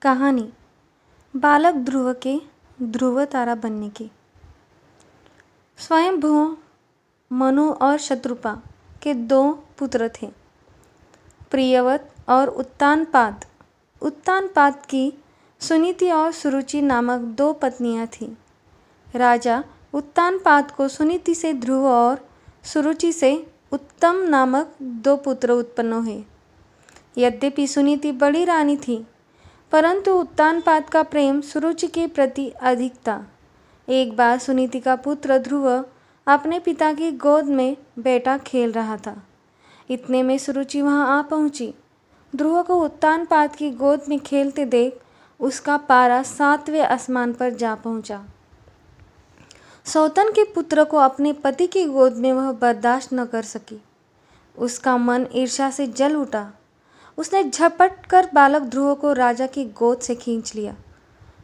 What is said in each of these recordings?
कहानी बालक ध्रुव के ध्रुव तारा बनने की। स्वयंभू मनु और शत्रुपा के दो पुत्र थे, प्रियव्रत और उत्तानपाद। उत्तानपाद की सुनीति और सुरुचि नामक दो पत्नियां थीं। राजा उत्तानपाद को सुनीति से ध्रुव और सुरुचि से उत्तम नामक दो पुत्र उत्पन्न हुए। यद्यपि सुनीति बड़ी रानी थी, परंतु उत्तानपाद का प्रेम सुरुचि के प्रति अधिक था। एक बार सुनीति का पुत्र ध्रुव अपने पिता की गोद में बैठा खेल रहा था। इतने में सुरुचि वहां आ पहुंची। ध्रुव को उत्तानपाद की गोद में खेलते देख उसका पारा 7वें आसमान पर जा पहुंचा। सौतन के पुत्र को अपने पति की गोद में वह बर्दाश्त न कर सकी। उसका मन ईर्ष्या से जल उठा। उसने झपट कर बालक ध्रुव को राजा की गोद से खींच लिया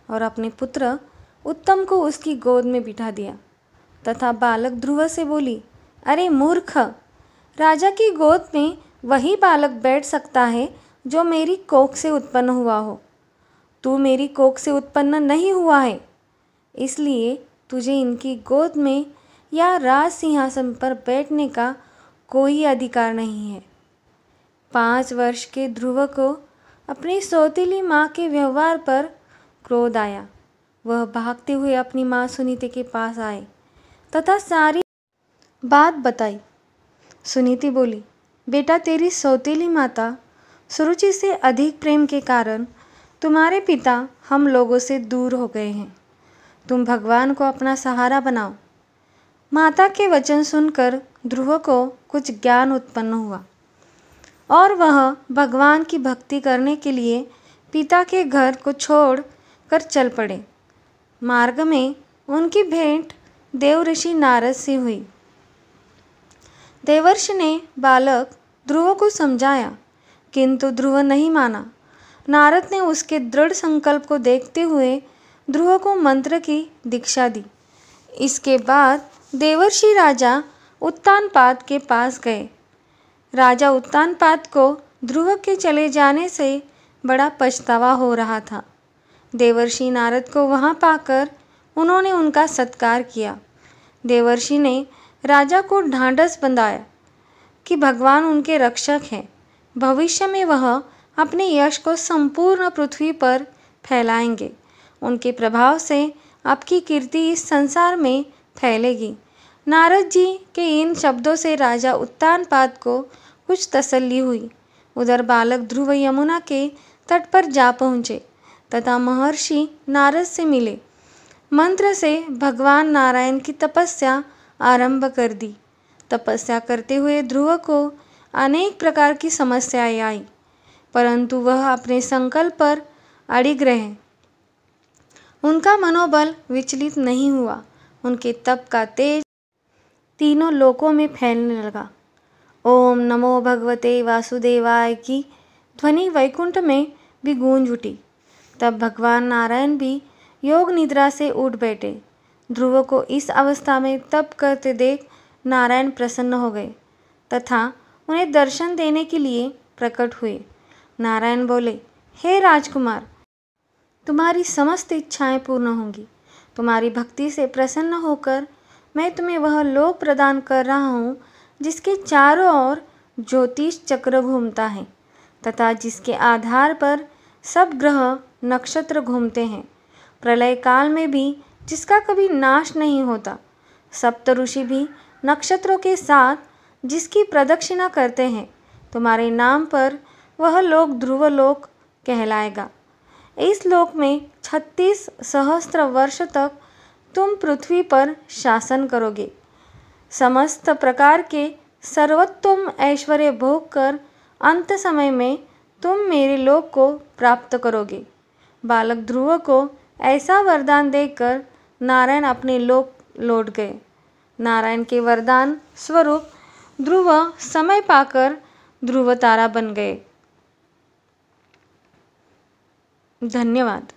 और अपने पुत्र उत्तम को उसकी गोद में बिठा दिया तथा बालक ध्रुव से बोली, अरे मूर्ख, राजा की गोद में वही बालक बैठ सकता है जो मेरी कोख से उत्पन्न हुआ हो। तू मेरी कोख से उत्पन्न नहीं हुआ है, इसलिए तुझे इनकी गोद में या राज सिंहासन पर बैठने का कोई अधिकार नहीं है। 5 वर्ष के ध्रुव को अपनी सौतेली माँ के व्यवहार पर क्रोध आया। वह भागते हुए अपनी माँ सुनीति के पास आए तथा सारी बात बताई। सुनीति बोली, बेटा, तेरी सौतेली माता सुरुचि से अधिक प्रेम के कारण तुम्हारे पिता हम लोगों से दूर हो गए हैं। तुम भगवान को अपना सहारा बनाओ। माता के वचन सुनकर ध्रुव को कुछ ज्ञान उत्पन्न हुआ और वह भगवान की भक्ति करने के लिए पिता के घर को छोड़ कर चल पड़े। मार्ग में उनकी भेंट देव ऋषि नारद से हुई। देवर्षि ने बालक ध्रुव को समझाया, किंतु ध्रुव नहीं माना। नारद ने उसके दृढ़ संकल्प को देखते हुए ध्रुव को मंत्र की दीक्षा दी। इसके बाद देवर्षि राजा उत्तानपाद के पास गए। राजा उत्तानपाद को ध्रुव के चले जाने से बड़ा पछतावा हो रहा था। देवर्षि नारद को वहां पाकर उन्होंने उनका सत्कार किया। देवर्षि ने राजा को ढांढस बंधाया कि भगवान उनके रक्षक हैं। भविष्य में वह अपने यश को संपूर्ण पृथ्वी पर फैलाएंगे। उनके प्रभाव से आपकी कीर्ति इस संसार में फैलेगी। नारद जी के इन शब्दों से राजा उत्तानपाद को कुछ तसल्ली हुई। उधर बालक ध्रुव यमुना के तट पर जा पहुँचे तथा महर्षि नारद से मिले। मंत्र से भगवान नारायण की तपस्या आरंभ कर दी। तपस्या करते हुए ध्रुव को अनेक प्रकार की समस्याएं आई, परंतु वह अपने संकल्प पर अड़िग रहे। उनका मनोबल विचलित नहीं हुआ। उनके तप का तेज तीनों लोकों में फैलने लगा। ओम नमो भगवते वासुदेवाय की ध्वनि वैकुंठ में भी गूंज उठी। तब भगवान नारायण भी योग निद्रा से उठ बैठे। ध्रुव को इस अवस्था में तप करते देख नारायण प्रसन्न हो गए तथा उन्हें दर्शन देने के लिए प्रकट हुए। नारायण बोले, हे राजकुमार, तुम्हारी समस्त इच्छाएं पूर्ण होंगी। तुम्हारी भक्ति से प्रसन्न होकर मैं तुम्हें वह लोक प्रदान कर रहा हूँ जिसके चारों ओर ज्योतिष चक्र घूमता है तथा जिसके आधार पर सब ग्रह नक्षत्र घूमते हैं। प्रलय काल में भी जिसका कभी नाश नहीं होता। सप्त ऋषि भी नक्षत्रों के साथ जिसकी प्रदक्षिणा करते हैं। तुम्हारे नाम पर वह लोक ध्रुवलोक कहलाएगा। इस लोक में 36 सहस्त्र वर्ष तक तुम पृथ्वी पर शासन करोगे। समस्त प्रकार के सर्वोत्तम ऐश्वर्य भोग कर अंत समय में तुम मेरे लोक को प्राप्त करोगे। बालक ध्रुव को ऐसा वरदान देकर नारायण अपने लोक लौट गए। नारायण के वरदान स्वरूप ध्रुव समय पाकर ध्रुव तारा बन गए। धन्यवाद।